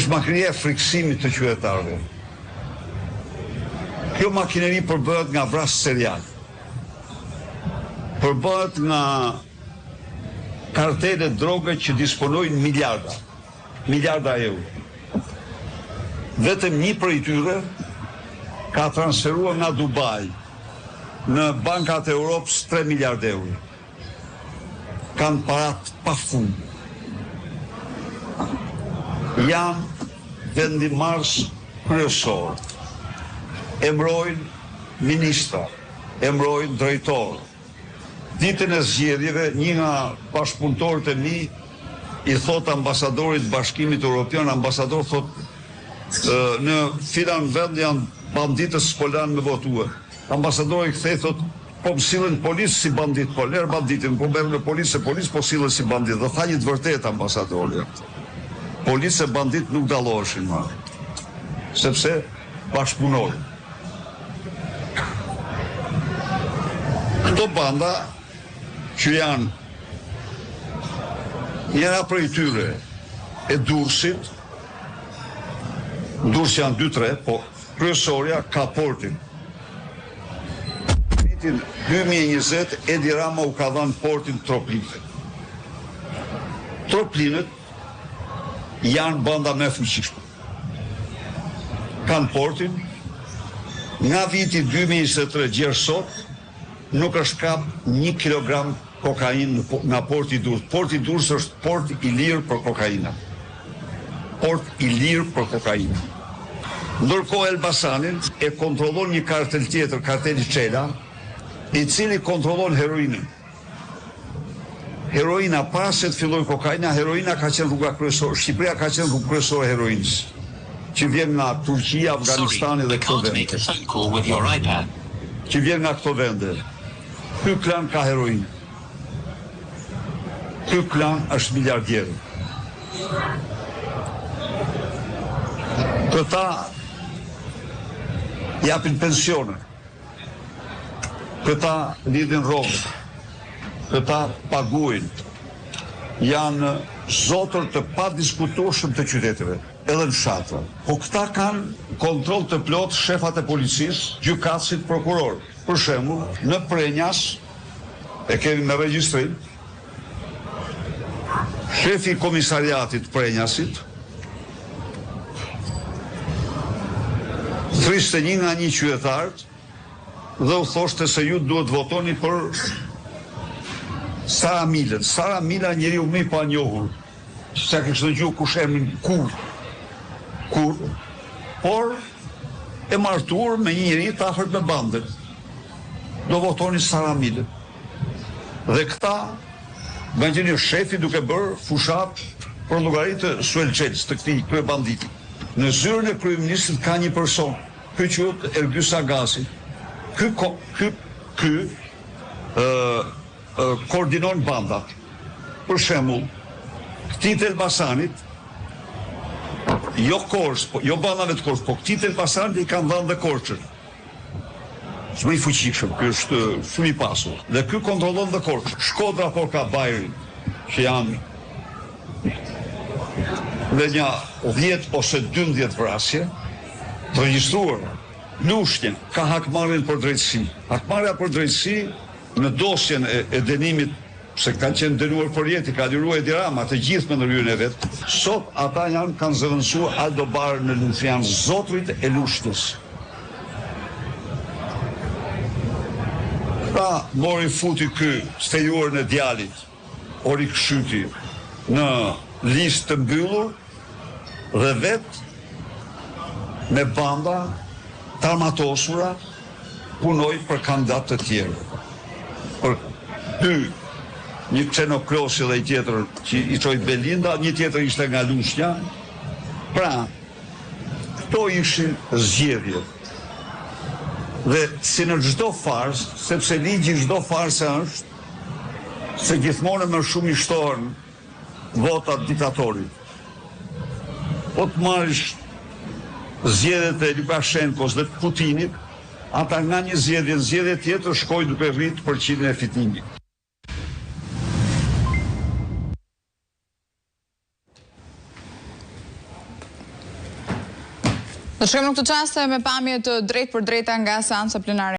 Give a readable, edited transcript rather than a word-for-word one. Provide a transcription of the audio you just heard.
është makineria e friksimit të qytetarëve. Kjo makineri përbëhet nga vrasë serial. Përbëhet nga kartele droge që disponojnë miliarda euro. Vetëm një prej tyre ka transferuar nga Dubai në bankat e Europës 3 miliard euro. Kanë parat pa fund. Janë vendimarrës kryesor. Emrojnë ministra, emrojnë drejtor. Ditën e zgjedhjeve, një nga bashkëpunëtorët e mi i thot ambasadorit Bashkimit Evropian, ambasador thot në filan vend janë banditës s'po lanë me votue. Ambasadori kthej thot po më sillen policë si bandit, po lerë banditin, po merr në policë po sillen si bandit. Dhe tha një të vërtetë ambasadori. Policë e bandit nuk dalloheshin më, sepse bashkëpunorin. Këto banda që janë njëra prej tyre e Durrësit, Durrës janë 2-3, po kryesorja ka portin. Vitin 2020 Edi Rama u ka dhënë portin Troplinëve. Troplinët janë banda me fuqishme. Kanë portin, nga viti 2023 gjerë sot, nuk është kap 1 kilogram kokain nga porti i Durrës. Porti i Durrës është port i lirë për kokaina. Port i lirë për kokaina. Ndërkohë Elbasanin e kontrollon një kartel tjetër, karteli Çela, i cili kontrollon heroinën. Heroina para se të filloj kokaina, heroina ka qenë rruga kryesore, Shqipëria ka qenë rruga kryesore e heroinës, që vjen nga Turqia, Afganistani dhe këto vende. Që vjen nga këto vende. Ky klan ka heroinë. Ky klan është miliardierë. Këta japin pensione. Këta lidhin rrogët. Këta paguajnë. Janë zotër të padiskutueshëm të qyteteve, edhe në fshatra. Po këta kanë kontroll të plot shefat e policisë, gjykatësit, prokuror. Për shembull, në Prenjas, e kemi me regjistrim, shefi i komisariatit Prenjasit thriste një nga një qytetarët dhe u thoshte se ju duhet votoni për Sara Milën. Sara Mila njeriu më i panjohur. Sa kishte dëgjuar kush emrin kur, por e martuar me një njeri të afërt me bandën. Do votoni Sara Milën. Dhe këta nga një shefi duke bërë fushat për llogaritë të Suelçels, të këtij kryebanditi. Në zyrën e kryeministrit ka një person, ky quhet Ergys Agasi. Ky koordinon bandat. Për shembull, këtij të Elbasanit, jo Kors, jo bandave të Kors, po këtij të Elbasanit i kanë dhënë dhe Korçën. Shumë i fuqishëm, ky është shumë i pasur. Dhe ky kontrollon dhe Korçën. Shkodra por ka Bajrin, që janë dhe një 10 ose 12 vrasje të regjistruara. Lushnjë ka hakmarrjen për drejtësi. Hakmarrja për drejtësi në dosjen e dënimit, se kanë qenë dënuar për jetë, ka liruar Edi Rama, të gjithë me ndërhyrjen e vet. Sot ata kanë zëvendësuar Aldo Bar në Lufjan, zotrit e Lushnjës. Ta mori futi ky stejuar në djalit, o rikëshyti në listë të mbyllur dhe vet me banda të armatosura punoj për kandidat të tjerë. Për dy, një Xenokrosi dhe i tjetër që i çoi Belinda, një tjetër ishte nga Lushnja. Pra, këto ishin zgjedhjet. Dhe si në çdo farsë, sepse ligji çdo farse është se gjithmonë më shumë i shtohen votat diktatorit. Po të marrësh zgjedhjet e Lukashenkos dhe të Putinit, ata nga një zgjedhje tjetër shkojnë duke rritë përqindjen e fitimit. Do të shkojmë në këtë çast me pamje të drejtë për drejta nga seanca plenare